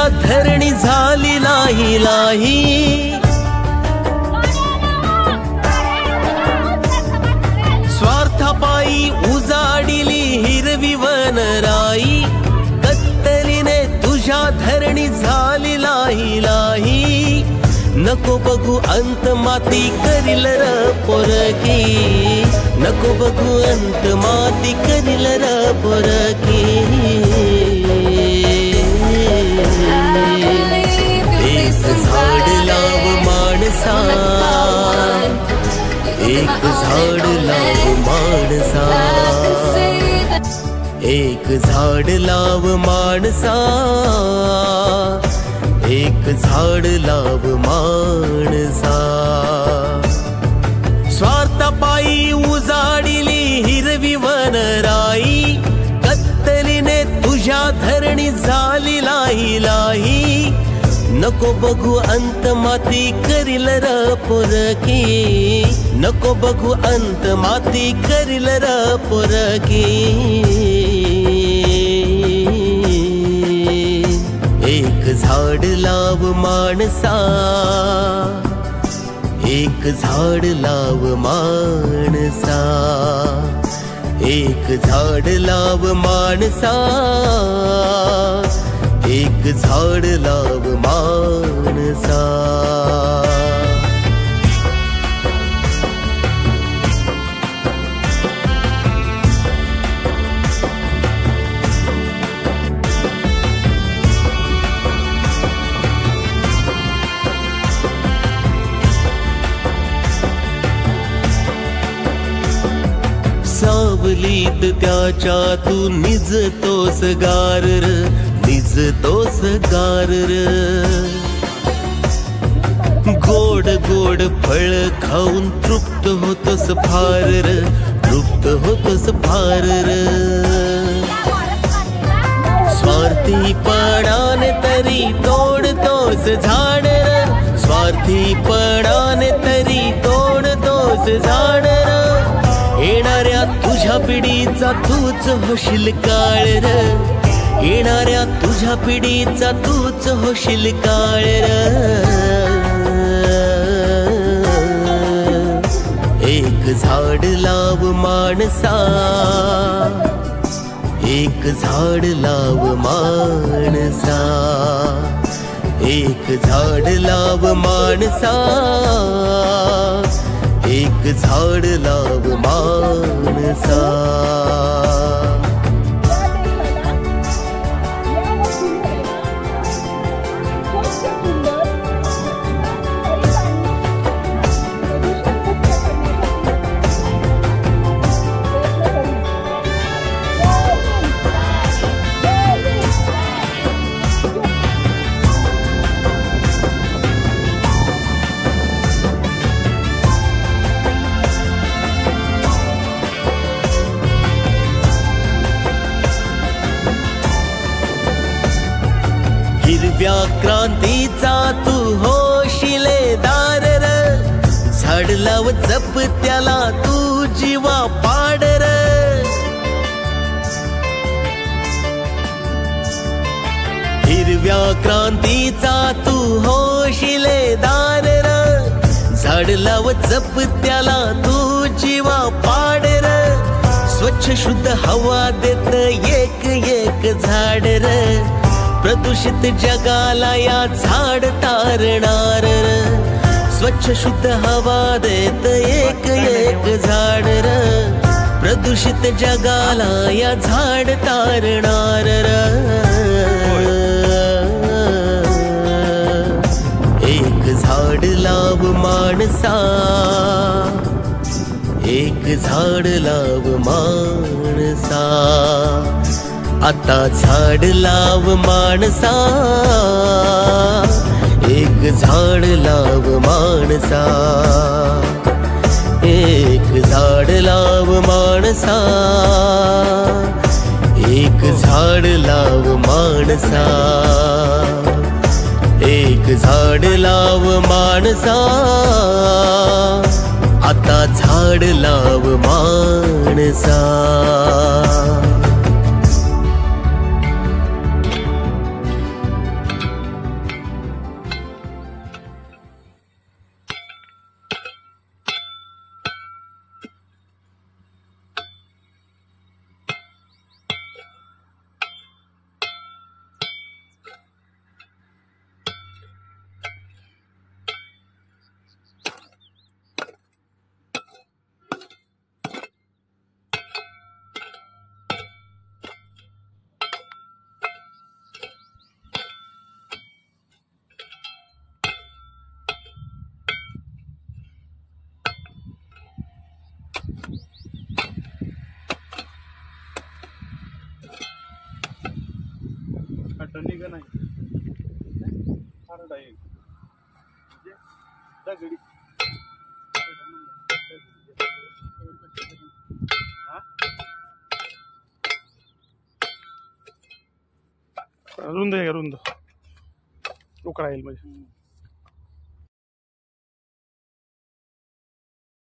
धरणी झाली लाही लाही। स्वार्थापायी उजाडिली हिरवी वनराई, कत्तलीने तुझ्या धरणी झाली लाही लाही। नको बघू अंत माती करील र पोरकी, नको बघू अंत माती करील र पोरकी। एक झाड लाव माणसा, एक झाड लाव माणसा, एक झाड लाव माणसा, एक झाड लाव माणसा। स्वार्थापायी उजाडिली हिरवी वनराई, कत्तलीने तुझ्या धरणी झाली लाही लाही। नको बघू अंत माती करील र पोरकी, नको बघू अंत माती करील र पोरकी। एक झाड लाव माणसा, एक झाड लाव माणसा, एक झाड लाव माणसा, एक झाड लाव माणसा। सावलीत त्याच्या तू निजतोस गार र, निजतोस गार र। गोड गोड फळ खाऊन तृप्त होतोस फार र, तृप्त होतोस फार र। स्वार्थीपणाने तरी तोडतोस झाड र, स्वार्थीपणाने तरी तोडतोस झाड र। येणाऱ्या तुझ्या पिढीचा तूच होशील काळ र, येणाऱ्या तुझ्या पिढीचा तूच होशील काळ र। एक झाड लाव माणसा, एक झाड लाव माणसा, एक झाड लाव माणसा, एक झाड लाव माणसा। हिरव्या क्रांतीचा तू होशिलेदार र, झाड लाव जप त्याला तू जीवा पाड र। हिरव्या क्रांतीचा तू होशिलेदार र, झाड लाव जप त्याला तू जीवा पाड र। स्वच्छ शुद्ध हवा देत एक एक झाड र, प्रदूषित जगाला या झाड तारणार र। स्वच्छ शुद्ध हवा देत एक एक झाड र, प्रदूषित जगाला या झाड तारणार र। एक झाड लाव माणसा, एक झाड लाव माणसा। आता झाड लाव माणसा, एक झाड लाव माणसा, एक झाड लाव माणसा, एक झाड लाव माणसा, एक झाड लाव माणसा। आता झाड लाव माणसा। दंडी का नाही हार्ड आहे म्हणजे दगडी रुंद आहे का रुंद उकळा येईल म्हणजे